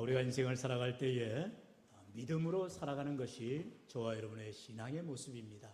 우리가 인생을 살아갈 때에 믿음으로 살아가는 것이 저와 여러분의 신앙의 모습입니다.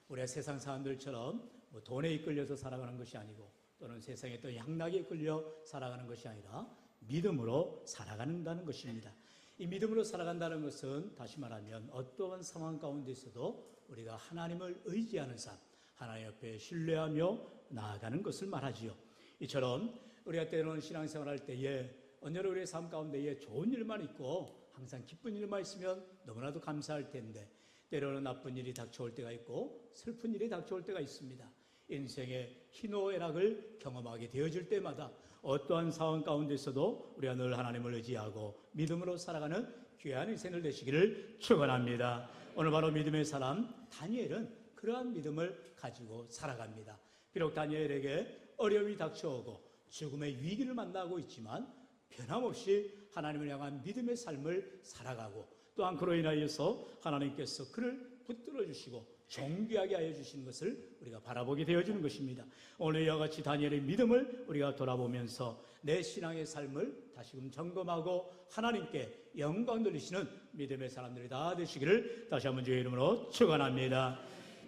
우리가 세상 사람들처럼 돈에 이끌려서 살아가는 것이 아니고 또는 세상의 또 향락에 이끌려 살아가는 것이 아니라 믿음으로 살아간다는 것입니다. 이 믿음으로 살아간다는 것은 다시 말하면 어떠한 상황 가운데서도 우리가 하나님을 의지하는 삶, 하나님 옆에 신뢰하며 나아가는 것을 말하지요. 이처럼 우리가 때로는 신앙생활할 때에 언제나 우리의 삶 가운데에 좋은 일만 있고 항상 기쁜 일만 있으면 너무나도 감사할 텐데 때로는 나쁜 일이 닥쳐올 때가 있고 슬픈 일이 닥쳐올 때가 있습니다. 인생의 희노애락을 경험하게 되어질 때마다 어떠한 상황 가운데서도 우리가 늘 하나님을 의지하고 믿음으로 살아가는 귀한 인생을 되시기를 축원합니다. 오늘 바로 믿음의 사람 다니엘은 그러한 믿음을 가지고 살아갑니다. 비록 다니엘에게 어려움이 닥쳐오고 죽음의 위기를 만나고 있지만 변함없이 하나님을 향한 믿음의 삶을 살아가고 또한 그로 인하여서 하나님께서 그를 붙들어 주시고 존귀하게 하여 주시는 것을 우리가 바라보게 되어지는 것입니다. 오늘 이와 같이 다니엘의 믿음을 우리가 돌아보면서 내 신앙의 삶을 다시금 점검하고 하나님께 영광 돌리시는 믿음의 사람들이 다 되시기를 다시 한번 주의 이름으로 축원합니다.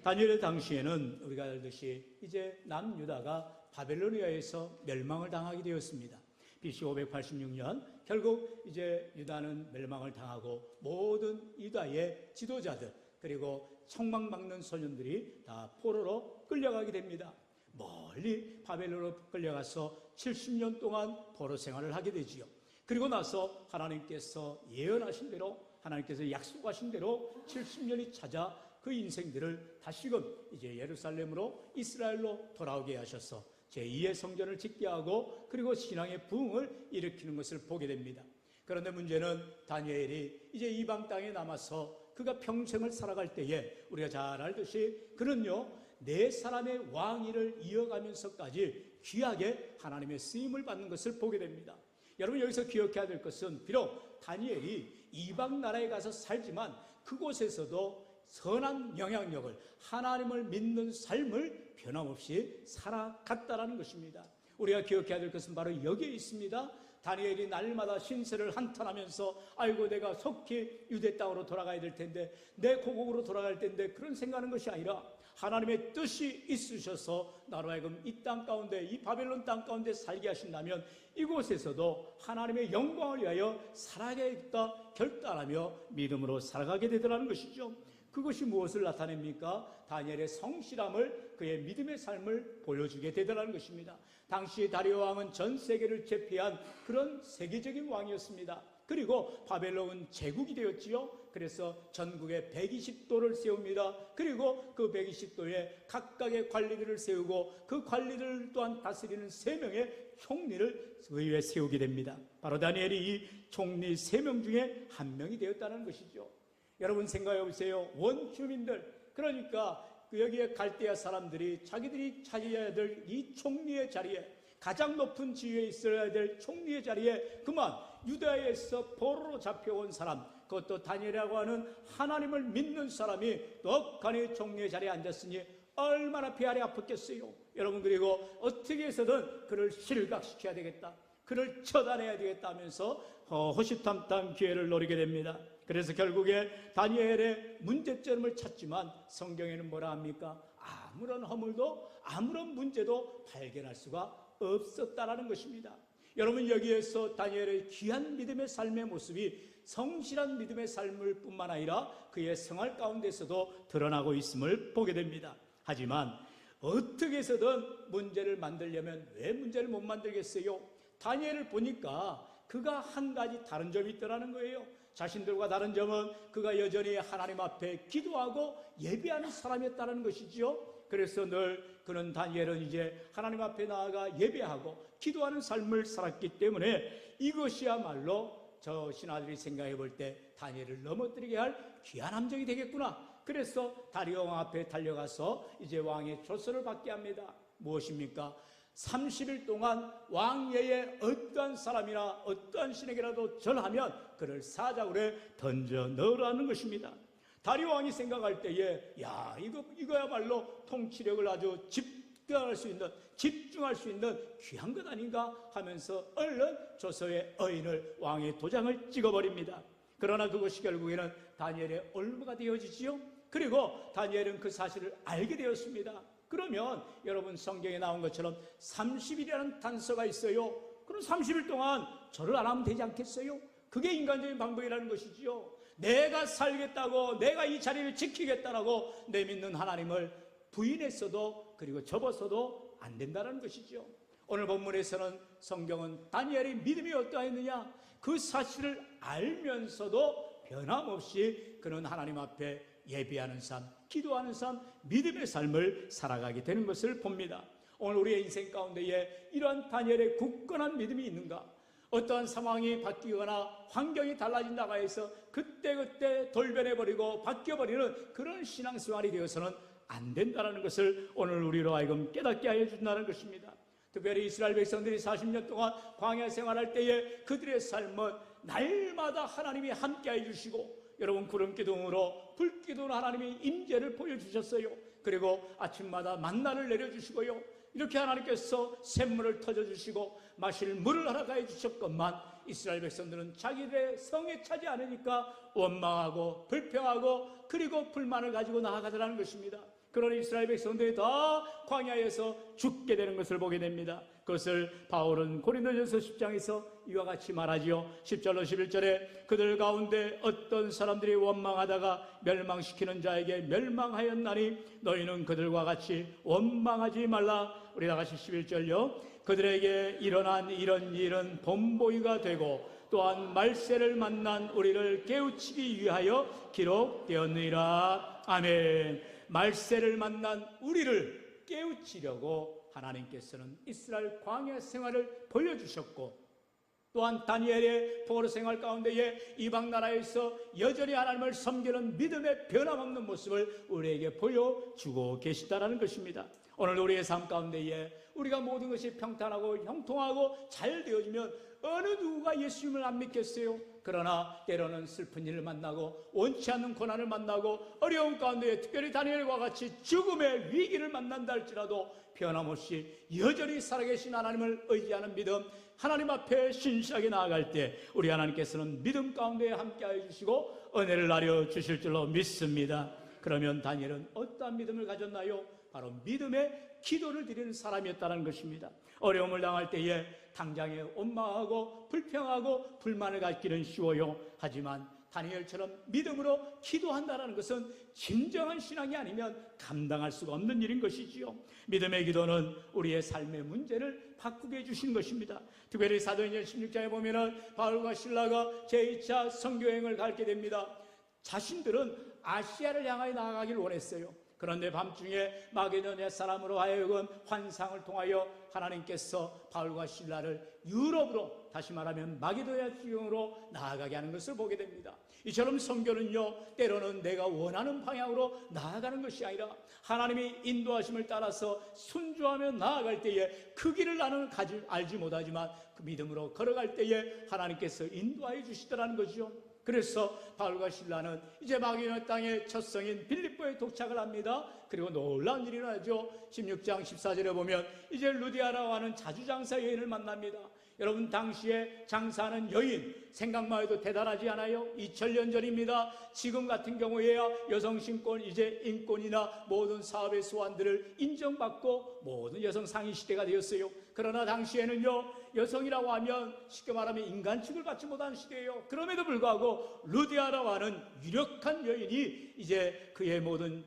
다니엘의 당시에는 우리가 알듯이 이제 남유다가 바벨로니아에서 멸망을 당하게 되었습니다. BC 586년 결국 이제 유다는 멸망을 당하고 모든 유다의 지도자들 그리고 청망막는 소년들이 다 포로로 끌려가게 됩니다. 멀리 바벨론으로 끌려가서 70년 동안 포로 생활을 하게 되지요. 그리고 나서 하나님께서 예언하신 대로 하나님께서 약속하신 대로 70년이 찾아 그 인생들을 다시금 이제 예루살렘으로 이스라엘로 돌아오게 하셔서 제2의 성전을 짓게 하고 그리고 신앙의 부흥을 일으키는 것을 보게 됩니다. 그런데 문제는 다니엘이 이제 이방 땅에 남아서 그가 평생을 살아갈 때에 우리가 잘 알듯이 그는요 네 사람의 왕위를 이어가면서까지 귀하게 하나님의 쓰임을 받는 것을 보게 됩니다. 여러분 여기서 기억해야 될 것은 비록 다니엘이 이방 나라에 가서 살지만 그곳에서도 선한 영향력을 하나님을 믿는 삶을 변함없이 살아갔다라는 것입니다. 우리가 기억해야 될 것은 바로 여기에 있습니다. 다니엘이 날마다 신세를 한탄하면서 아이고 내가 속히 유대 땅으로 돌아가야 될 텐데 내 고국으로 돌아갈 텐데 그런 생각하는 것이 아니라 하나님의 뜻이 있으셔서 나로 하여금 이 땅 가운데 이 바벨론 땅 가운데 살게 하신다면 이곳에서도 하나님의 영광을 위하여 살아야겠다 결단하며 믿음으로 살아가게 되더라는 것이죠. 그것이 무엇을 나타냅니까? 다니엘의 성실함을 그의 믿음의 삶을 보여주게 되더라는 것입니다. 당시 다리오 왕은 전 세계를 제패한 그런 세계적인 왕이었습니다. 그리고 바벨론은 제국이 되었지요. 그래서 전국에 120도를 세웁니다. 그리고 그 120도에 각각의 관리들을 세우고 그 관리들 또한 다스리는 3명의 총리를 의회에 세우게 됩니다. 바로 다니엘이 이 총리 3명 중에 한 명이 되었다는 것이죠. 여러분 생각해 보세요. 원주민들 그러니까 여기에 갈대아 사람들이 자기들이 차지해야 될 이 총리의 자리에 가장 높은 지위에 있어야 될 총리의 자리에 그만 유다에서 포로로 잡혀온 사람 그것도 다니엘이라고 하는 하나님을 믿는 사람이 떡하니 총리의 자리에 앉았으니 얼마나 배알이 아팠겠어요. 여러분 그리고 어떻게 해서든 그를 실각시켜야 되겠다. 그를 처단해야 되겠다 하면서 호시탐탐 기회를 노리게 됩니다. 그래서 결국에 다니엘의 문제점을 찾지만 성경에는 뭐라 합니까? 아무런 허물도 아무런 문제도 발견할 수가 없었다라는 것입니다. 여러분 여기에서 다니엘의 귀한 믿음의 삶의 모습이 성실한 믿음의 삶을 뿐만 아니라 그의 생활 가운데서도 드러나고 있음을 보게 됩니다. 하지만 어떻게 해서든 문제를 만들려면 왜 문제를 못 만들겠어요? 다니엘을 보니까 그가 한 가지 다른 점이 있더라는 거예요. 자신들과 다른 점은 그가 여전히 하나님 앞에 기도하고 예배하는 사람이었다는 것이지요. 그래서 늘 그는 다니엘은 이제 하나님 앞에 나아가 예배하고 기도하는 삶을 살았기 때문에 이것이야말로 저 신하들이 생각해 볼 때 다니엘을 넘어뜨리게 할 귀한 함정이 되겠구나. 그래서 다리오 왕 앞에 달려가서 이제 왕의 조서를 받게 합니다. 무엇입니까? 30일 동안 왕예에 어떠한 사람이나 어떠한 신에게라도 절하면 그를 사자굴에 던져 넣으라는 것입니다. 다리오 왕이 생각할 때에 이거야말로 통치력을 아주 집중할 수 있는 귀한 것 아닌가 하면서 얼른 조서의 의인을 왕의 도장을 찍어버립니다. 그러나 그것이 결국에는 다니엘의 올무가 되어지지요. 그리고 다니엘은 그 사실을 알게 되었습니다. 그러면 여러분 성경에 나온 것처럼 30일이라는 단서가 있어요. 그럼 30일 동안 절을 안 하면 되지 않겠어요? 그게 인간적인 방법이라는 것이지요. 내가 살겠다고, 내가 이 자리를 지키겠다라고 내믿는 하나님을 부인했어도, 그리고 접었어도 안 된다는 것이죠. 오늘 본문에서는 성경은 다니엘의 믿음이 어떠했느냐, 그 사실을 알면서도 변함없이 그는 하나님 앞에 예배하는 삶, 기도하는 삶, 믿음의 삶을 살아가게 되는 것을 봅니다. 오늘 우리의 인생 가운데에 이러한 다니엘의 굳건한 믿음이 있는가? 어떠한 상황이 바뀌거나 환경이 달라진다고 해서 그때그때 돌변해버리고 바뀌어버리는 그런 신앙생활이 되어서는 안 된다는 것을 오늘 우리로 하여금 깨닫게 하여 준다는 것입니다. 특별히 이스라엘 백성들이 40년 동안 광야 생활할 때에 그들의 삶은 날마다 하나님이 함께해 주시고, 여러분 구름기둥으로 불기둥으로 하나님이 임재를 보여주셨어요. 그리고 아침마다 만나를 내려주시고요, 이렇게 하나님께서 샘물을 터져주시고 마실 물을 허락해 주셨건만 이스라엘 백성들은 자기들의 성에 차지 않으니까 원망하고 불평하고 그리고 불만을 가지고 나아가더라는 것입니다. 그런 이스라엘 백성들이 다 광야에서 죽게 되는 것을 보게 됩니다. 그것을 바울은 고린도전서 10장에서 이와 같이 말하지요. 10절로 11절에 그들 가운데 어떤 사람들이 원망하다가 멸망시키는 자에게 멸망하였나니 너희는 그들과 같이 원망하지 말라. 우리 다 같이 11절요. 그들에게 일어난 이런 일은 본보기가 되고 또한 말세를 만난 우리를 깨우치기 위하여 기록되었느니라. 아멘. 말세를 만난 우리를 깨우치려고 하나님께서는 이스라엘 광야 생활을 보여주셨고, 또한 다니엘의 포로 생활 가운데에 이방 나라에서 여전히 하나님을 섬기는 믿음의 변함없는 모습을 우리에게 보여주고 계시다라는 것입니다. 오늘 우리의 삶 가운데에 우리가 모든 것이 평탄하고 형통하고 잘 되어지면 어느 누구가 예수님을 안 믿겠어요? 그러나 때로는 슬픈 일을 만나고 원치 않는 고난을 만나고 어려운 가운데 특별히 다니엘과 같이 죽음의 위기를 만난다 할지라도 변함없이 여전히 살아계신 하나님을 의지하는 믿음, 하나님 앞에 신실하게 나아갈 때 우리 하나님께서는 믿음 가운데 함께하여 주시고 은혜를 나려 주실 줄로 믿습니다. 그러면 다니엘은 어떠한 믿음을 가졌나요? 바로 믿음의 기도를 드리는 사람이었다는 것입니다. 어려움을 당할 때에 당장에 원망하고 불평하고 불만을 갖기는 쉬워요. 하지만 다니엘처럼 믿음으로 기도한다는 것은 진정한 신앙이 아니면 감당할 수가 없는 일인 것이지요. 믿음의 기도는 우리의 삶의 문제를 바꾸게 해주신 것입니다. 특별히 사도행전 16장에 보면은 바울과 실라가 제2차 선교여행을 가게 됩니다. 자신들은 아시아를 향하여 나아가길 원했어요. 그런데 밤중에 마게도냐 사람으로 하여금 환상을 통하여 하나님께서 바울과 실라를 유럽으로, 다시 말하면 마게도냐 지경으로 나아가게 하는 것을 보게 됩니다. 이처럼 선교는요, 때로는 내가 원하는 방향으로 나아가는 것이 아니라 하나님이 인도하심을 따라서 순종하며 나아갈 때에 그 길을 나는 알지 못하지만 그 믿음으로 걸어갈 때에 하나님께서 인도하여 주시더라는 것이죠. 그래서 바울과 실라는 이제 마게도냐 땅의 첫 성인 빌립보에 도착을 합니다. 그리고 놀라운 일이 일어나죠. 16장 14절에 보면 이제 루디아라고 하는 자주장사 여인을 만납니다. 여러분, 당시에 장사하는 여인 생각만 해도 대단하지 않아요? 2000년 전입니다. 지금 같은 경우에야 여성 신권, 이제 인권이나 모든 사업의 소환들을 인정받고 모든 여성 상위 시대가 되었어요. 그러나 당시에는요, 여성이라고 하면 쉽게 말하면 인간 취급을 받지 못하는 시대예요. 그럼에도 불구하고 루디아라고 하는 유력한 여인이 이제 그의 모든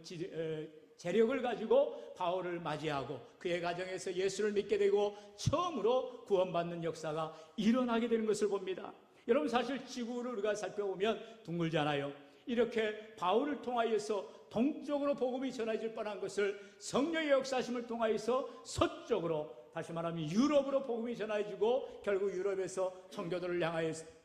재력을 가지고 바울을 맞이하고 그의 가정에서 예수를 믿게 되고 처음으로 구원받는 역사가 일어나게 되는 것을 봅니다. 여러분, 사실 지구를 우리가 살펴보면 둥글지 않아요. 이렇게 바울을 통하여서 동쪽으로 복음이 전해질 뻔한 것을 성령의 역사심을 통하여서 서쪽으로, 다시 말하면 유럽으로 복음이 전해지고 결국 유럽에서 청교도를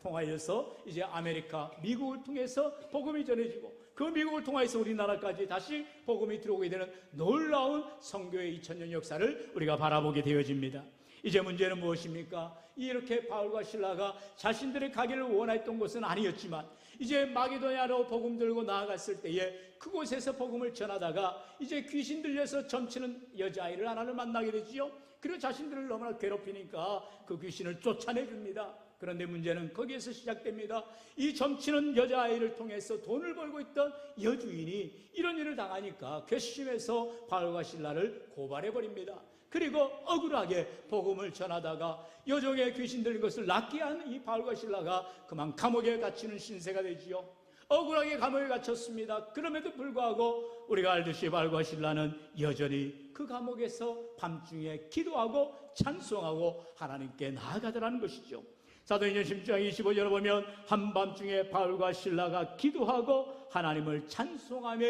통하여서 이제 아메리카, 미국을 통해서 복음이 전해지고 그 미국을 통해서 우리나라까지 다시 복음이 들어오게 되는 놀라운 선교의 2000년 역사를 우리가 바라보게 되어집니다. 이제 문제는 무엇입니까? 이렇게 바울과 실라가 자신들의 가기를 원했던 곳은 아니었지만 이제 마게도냐로 복음 들고 나아갔을 때에 그곳에서 복음을 전하다가 이제 귀신 들려서 점치는 여자아이를 하나를 만나게 되지요. 그리고 자신들을 너무나 괴롭히니까 그 귀신을 쫓아내줍니다. 그런데 문제는 거기에서 시작됩니다. 이 점치는 여자아이를 통해서 돈을 벌고 있던 여주인이 이런 일을 당하니까 괘씸해서 바울과 실라를 고발해버립니다. 그리고 억울하게 복음을 전하다가 여종의 귀신 들린 것을 낫게 한 이 바울과 실라가 그만 감옥에 갇히는 신세가 되지요. 억울하게 감옥에 갇혔습니다. 그럼에도 불구하고 우리가 알듯이 바울과 실라는 여전히 그 감옥에서 밤중에 기도하고 찬송하고 하나님께 나아가더라는 것이죠. 사도행전 10장 25절을 보면 한밤중에 바울과 실라가 기도하고 하나님을 찬송하며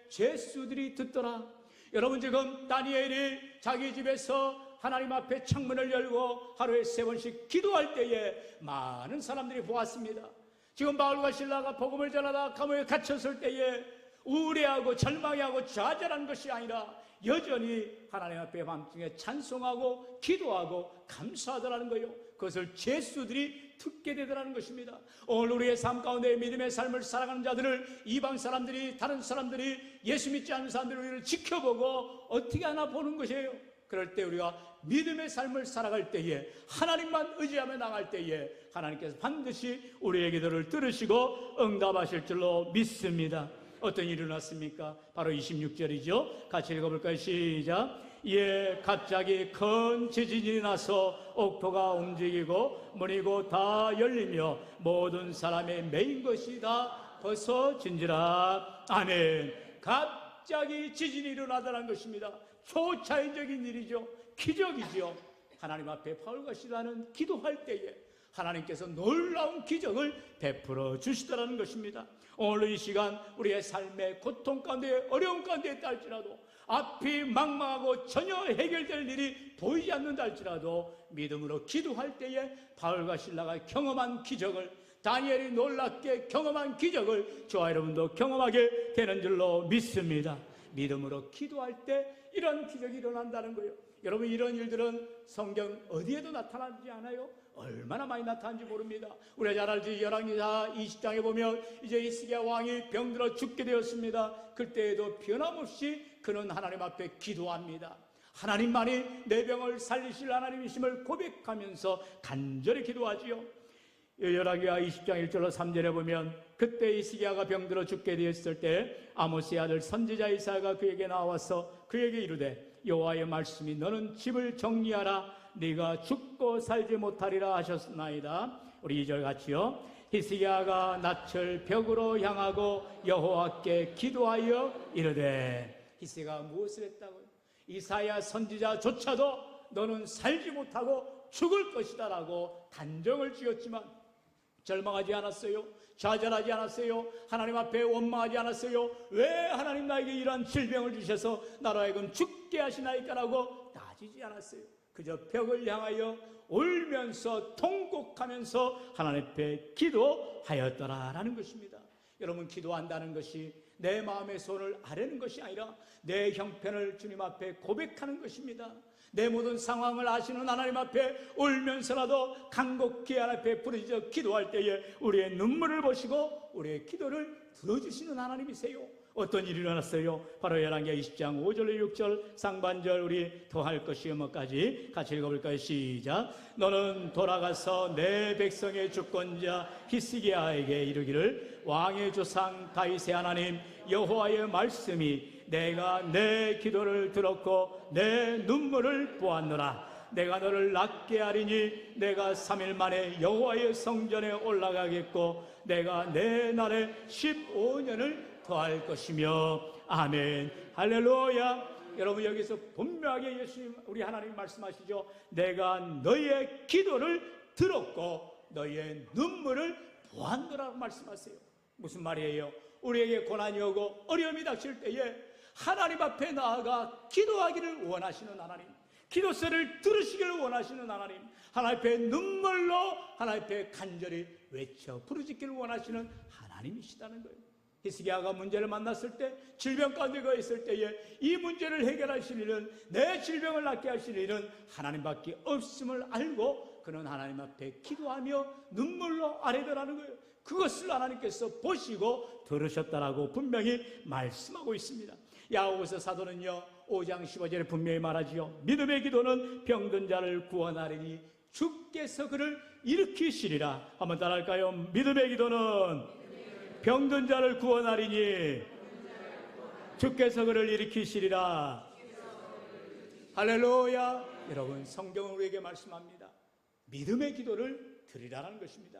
죄수들이 듣더라. 여러분, 지금 다니엘이 자기 집에서 하나님 앞에 창문을 열고 하루에 3번씩 기도할 때에 많은 사람들이 보았습니다. 지금 바울과 실라가 복음을 전하다 감옥에 갇혔을 때에 우울해하고 절망해하고 좌절한 것이 아니라 여전히 하나님 앞에 밤중에 찬송하고 기도하고 감사하더라는 거예요. 그것을 죄수들이 듣게 되더라는 것입니다. 오늘 우리의 삶 가운데 믿음의 삶을 살아가는 자들을 이방 사람들이, 다른 사람들이, 예수 믿지 않는 사람들이 우리를 지켜보고 어떻게 하나 보는 것이에요. 그럴 때 우리가 믿음의 삶을 살아갈 때에, 하나님만 의지하며 나갈 때에 하나님께서 반드시 우리의 기도를 들으시고 응답하실 줄로 믿습니다. 어떤 일이 일어났습니까? 바로 26절이죠. 같이 읽어볼까요? 시작. 예, 갑자기 큰 지진이 나서 옥토가 움직이고 문이 곧 다 열리며 모든 사람의 메인 것이 다 벗어진지라. 아멘. 갑자기 지진이 일어나더라는 것입니다. 초자연적인 일이죠. 기적이죠. 하나님 앞에 바울과 실라는 기도할 때에 하나님께서 놀라운 기적을 베풀어 주시더라는 것입니다. 오늘 이 시간 우리의 삶의 고통 가운데, 어려움 가운데 있다 할지라도, 앞이 망망하고 전혀 해결될 일이 보이지 않는다 할지라도 믿음으로 기도할 때에 바울과 실라가 경험한 기적을, 다니엘이 놀랍게 경험한 기적을 저와 여러분도 경험하게 되는 줄로 믿습니다. 믿음으로 기도할 때 이런 기적이 일어난다는 거예요. 여러분, 이런 일들은 성경 어디에도 나타나지 않아요? 얼마나 많이 나타나는지 모릅니다. 우리가 잘 알지, 열왕기하 20장에 보면 이제 히스기야 왕이 병들어 죽게 되었습니다. 그때에도 변함없이 그는 하나님 앞에 기도합니다. 하나님만이 내 병을 살리실 하나님이심을 고백하면서 간절히 기도하지요. 열왕기하 20장 1절로 3절에 보면 그때 히스기야가 병들어 죽게 되었을 때 아모스의 아들 선지자 이사야가 그에게 나와서 그에게 이르되 여호와의 말씀이 너는 집을 정리하라 네가 죽고 살지 못하리라 하셨나이다. 우리 2절 같이요. 히스기야가 낯을 벽으로 향하고 여호와께 기도하여 이르되, 히스기야가 무엇을 했다고요? 이사야 선지자조차도 너는 살지 못하고 죽을 것이다 라고 단정을 지었지만 절망하지 않았어요. 좌절하지 않았어요. 하나님 앞에 원망하지 않았어요. 왜 하나님 나에게 이러한 질병을 주셔서 나로 하여금 죽게 하시나이까 라고 따지지 않았어요. 그저 벽을 향하여 울면서 통곡하면서 하나님 앞에 기도하였더라라는 것입니다. 여러분, 기도한다는 것이 내 마음의 손을 아뢰는 것이 아니라 내 형편을 주님 앞에 고백하는 것입니다. 내 모든 상황을 아시는 하나님 앞에 울면서라도 간곡히 하나님 앞에 부르짖어 기도할 때에 우리의 눈물을 보시고 우리의 기도를 들어주시는 하나님이세요. 어떤 일이 일어났어요? 바로 열왕기하 20장 5절 6절 상반절 우리 더할 것이 뭐까지 같이 읽어볼까요? 시작. 너는 돌아가서 내 백성의 주권자 히스기야에게 이르기를 왕의 조상 다윗의 하나님 여호와의 말씀이 내가 내 기도를 들었고 내 눈물을 보았노라. 내가 너를 낫게 하리니 내가 3일 만에 여호와의 성전에 올라가겠고 내가 내 날에 15년을 더할 것이며. 아멘. 할렐루야. 여러분, 여기서 분명하게 예수님, 우리 하나님 말씀하시죠. 내가 너의 기도를 들었고 너의 눈물을 보았노라고 말씀하세요. 무슨 말이에요? 우리에게 고난이 오고 어려움이 닥칠 때에 하나님 앞에 나아가 기도하기를 원하시는 하나님, 기도소리를 들으시기를 원하시는 하나님, 하나님 앞에 눈물로 하나님 앞에 간절히 외쳐 부르짖기를 원하시는 하나님이시다는 거예요. 히스기야가 문제를 만났을 때, 질병 가운데 가 있을 때에 이 문제를 해결하실 일은, 내 질병을 낫게 하실 일은 하나님밖에 없음을 알고 그는 하나님 앞에 기도하며 눈물로 아뢰더라는 거예요. 그것을 하나님께서 보시고 들으셨다라고 분명히 말씀하고 있습니다. 야고보서 사도는요 5장 15절에 분명히 말하지요. 믿음의 기도는 병든 자를 구원하리니 주께서 그를 일으키시리라. 한번 따라할까요? 믿음의 기도는 병든 자를 구원하리니 주께서 그를 일으키시리라. 할렐루야. 여러분, 성경은 우리에게 말씀합니다. 믿음의 기도를 드리라는 것입니다.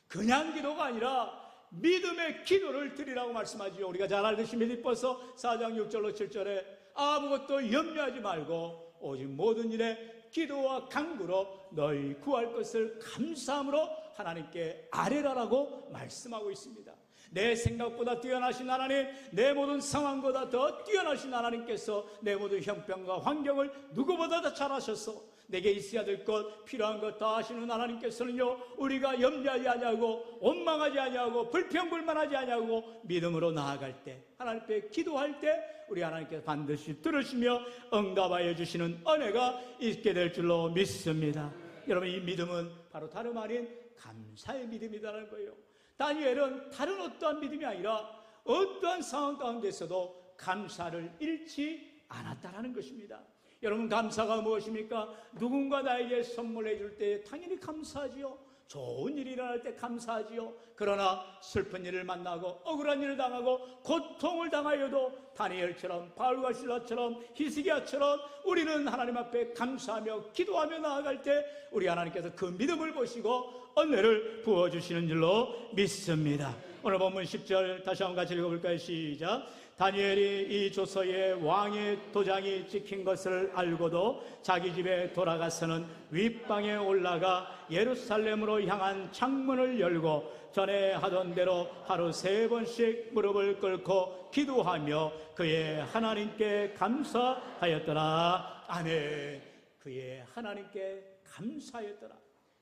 그냥 기도가 아니라 믿음의 기도를 드리라고 말씀하지요. 우리가 잘 알듯이 빌립보서 4장 6절로 7절에 아무것도 염려하지 말고 오직 모든 일에 기도와 간구로 너희 구할 것을 감사함으로 하나님께 아뢰라라고 말씀하고 있습니다. 내 생각보다 뛰어나신 하나님, 내 모든 상황보다 더 뛰어나신 하나님께서 내 모든 형편과 환경을 누구보다 더 잘 아셔서 내게 있어야 될 것, 필요한 것 다 아시는 하나님께서는요 우리가 염려하지 아니하고 원망하지 아니하고 불평불만하지 아니하고 믿음으로 나아갈 때, 하나님 앞에 기도할 때 우리 하나님께서 반드시 들으시며 응답하여 주시는 은혜가 있게 될 줄로 믿습니다. 여러분, 이 믿음은 바로 다름 아닌 감사의 믿음이라는 거예요. 다니엘은 다른 어떠한 믿음이 아니라 어떠한 상황 가운데서도 감사를 잃지 않았다라는 것입니다. 여러분, 감사가 무엇입니까? 누군가 나에게 선물해 줄 때 당연히 감사하지요. 좋은 일이 일어날 때 감사하지요. 그러나 슬픈 일을 만나고 억울한 일을 당하고 고통을 당하여도 다니엘처럼, 바울과 실라처럼, 히스기야처럼 우리는 하나님 앞에 감사하며 기도하며 나아갈 때 우리 하나님께서 그 믿음을 보시고 은혜를 부어주시는 줄로 믿습니다. 오늘 본문 10절 다시 한번 같이 읽어볼까요? 시작. 다니엘이 이 조서에 왕의 도장이 찍힌 것을 알고도 자기 집에 돌아가서는 윗방에 올라가 예루살렘으로 향한 창문을 열고 전에 하던 대로 하루 3번씩 무릎을 꿇고 기도하며 그의 하나님께 감사하였더라. 아멘. 그의 하나님께 감사하였더라.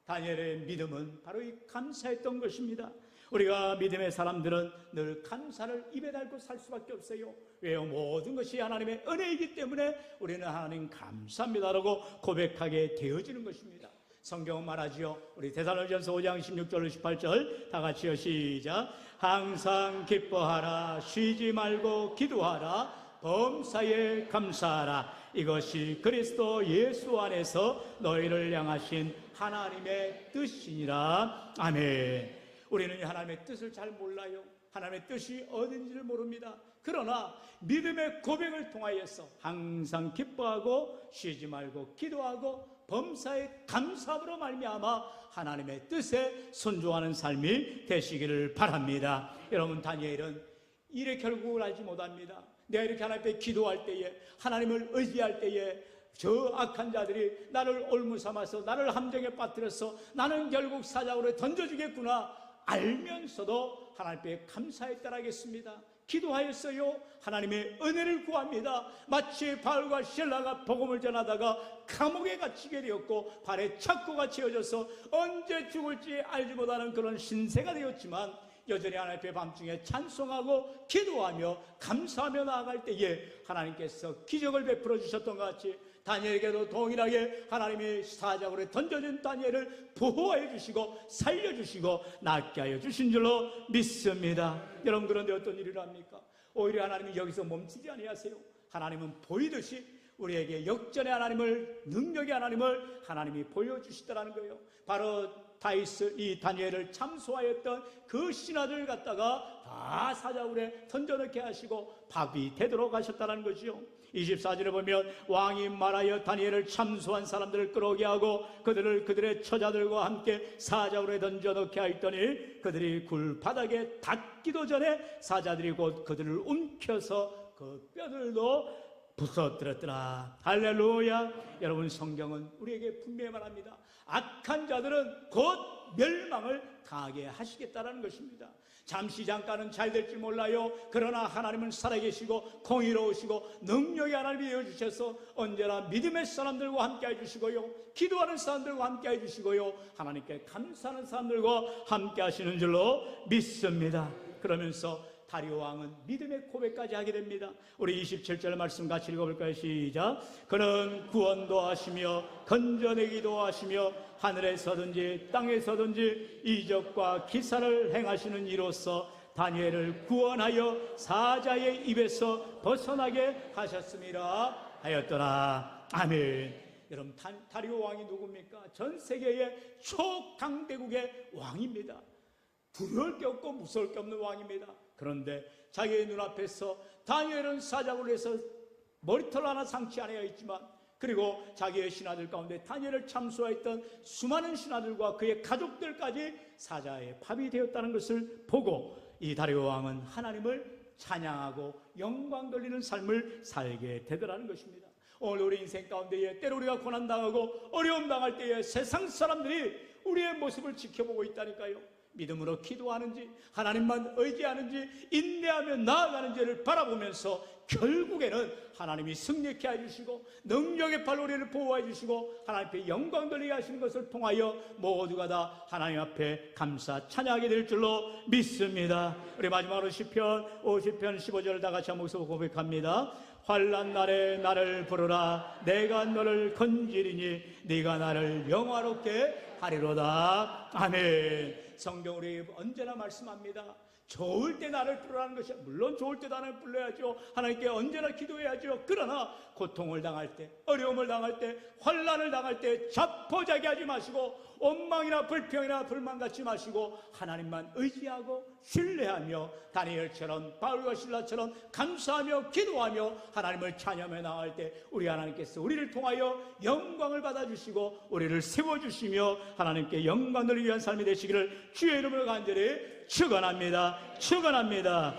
다니엘의 믿음은 바로 이 감사했던 것입니다. 우리가 믿음의 사람들은 늘 감사를 입에 달고 살 수밖에 없어요. 왜요? 모든 것이 하나님의 은혜이기 때문에 우리는 하나님 감사합니다라고 고백하게 되어지는 것입니다. 성경은 말하지요. 우리 데살로니가전서 5장 16절 18절 다 같이요. 시작. 항상 기뻐하라, 쉬지 말고 기도하라, 범사에 감사하라. 이것이 그리스도 예수 안에서 너희를 향하신 하나님의 뜻이니라. 아멘. 우리는 하나님의 뜻을 잘 몰라요. 하나님의 뜻이 어딘지를 모릅니다. 그러나 믿음의 고백을 통하여서 항상 기뻐하고 쉬지 말고 기도하고 범사에 감사함으로 말미암아 하나님의 뜻에 순종하는 삶이 되시기를 바랍니다. 여러분, 다니엘은 일의 결국을 알지 못합니다. 내가 이렇게 하나님 앞에 기도할 때에, 하나님을 의지할 때에 저 악한 자들이 나를 올무삼아서 나를 함정에 빠뜨려서 나는 결국 사자굴에 던져주겠구나 알면서도 하나님 앞에 감사했다라겠습니다. 기도하였어요. 하나님의 은혜를 구합니다. 마치 바울과 실라가 복음을 전하다가 감옥에 갇히게 되었고 발에 착고가 채워져서 언제 죽을지 알지 못하는 그런 신세가 되었지만 여전히 하나님 앞에 밤중에 찬송하고 기도하며 감사하며 나아갈 때에 하나님께서 기적을 베풀어 주셨던 것 같이 다니엘에게도 동일하게 하나님이 사자굴에 던져진 다니엘을 보호해 주시고 살려주시고 낫게 하여 주신 줄로 믿습니다. 여러분, 그런데 어떤 일을 합니까? 오히려 하나님이 여기서 멈추지 아니하세요. 하나님은 보이듯이 우리에게 역전의 하나님을, 능력의 하나님을 하나님이 보여주시더라는 거예요. 바로 이 다니엘을 참소하였던 그 신하들 갖다가 다 사자굴에 던져넣게 하시고 밥이 되도록 하셨다는 거지요. 24절에 보면 왕이 말하여 다니엘을 참소한 사람들을 끌어오게 하고 그들의 처자들과 함께 사자굴에 던져넣게 하였더니 그들이 굴 바닥에 닿기도 전에 사자들이 곧 그들을 움켜서 그 뼈들도 부서뜨렸더라. 할렐루야. 여러분, 성경은 우리에게 분명히 말합니다. 악한 자들은 곧 멸망을 당하게 하시겠다는 것입니다. 잠시 잠깐은 잘 될지 몰라요. 그러나 하나님은 살아계시고 공의로우시고 능력의 하나님이 되어주셔서 언제나 믿음의 사람들과 함께 해주시고요, 기도하는 사람들과 함께 해주시고요, 하나님께 감사하는 사람들과 함께 하시는 줄로 믿습니다. 그러면서 다리오 왕은 믿음의 고백까지 하게 됩니다. 우리 27절 말씀 같이 읽어볼까요? 시작. 그는 구원도 하시며 건져내기도 하시며 하늘에서든지 땅에서든지 이적과 기사를 행하시는 이로써 다니엘을 구원하여 사자의 입에서 벗어나게 하셨습니다 하였더라. 아멘. 여러분, 다리오 왕이 누굽니까? 전 세계의 초강대국의 왕입니다. 두려울 게 없고 무서울 게 없는 왕입니다. 그런데 자기의 눈앞에서 다니엘은 사자굴로 해서 머리털 하나 상치 않아 있지만, 그리고 자기의 신하들 가운데 다니엘을 참수하였던 수많은 신하들과 그의 가족들까지 사자의 밥이 되었다는 것을 보고 이 다리오 왕은 하나님을 찬양하고 영광 돌리는 삶을 살게 되더라는 것입니다. 오늘 우리 인생 가운데에 때로 우리가 고난당하고 어려움 당할 때에 세상 사람들이 우리의 모습을 지켜보고 있다니까요. 믿음으로 기도하는지 하나님만 의지하는지 인내하며 나아가는지를 바라보면서 결국에는 하나님이 승리케 해주시고 능력의 팔로 우리를 보호해 주시고 하나님 앞에 영광 돌리게 하시는 것을 통하여 모두가 다 하나님 앞에 감사 찬양하게 될 줄로 믿습니다. 우리 마지막으로 시편 50편 15절을 다 같이 한번 고백합니다. 환난 날에 나를 부르라. 내가 너를 건지리니 네가 나를 영화롭게 하리로다. 아멘. 성경 우리 언제나 말씀합니다. 좋을 때 나를 부르라는 것이, 물론 좋을 때 나를 불러야죠. 하나님께 언제나 기도해야죠. 그러나 고통을 당할 때, 어려움을 당할 때, 환난을 당할 때 자포자기하지 마시고 원망이나 불평이나 불만 갖지 마시고 하나님만 의지하고 신뢰하며 다니엘처럼 바울과 실라처럼 감사하며 기도하며 하나님을 찬양하며 나아갈 때 우리 하나님께서 우리를 통하여 영광을 받아주시고 우리를 세워주시며 하나님께 영광을 위한 삶이 되시기를 주의 이름으로 간절히 축원합니다. 축원합니다.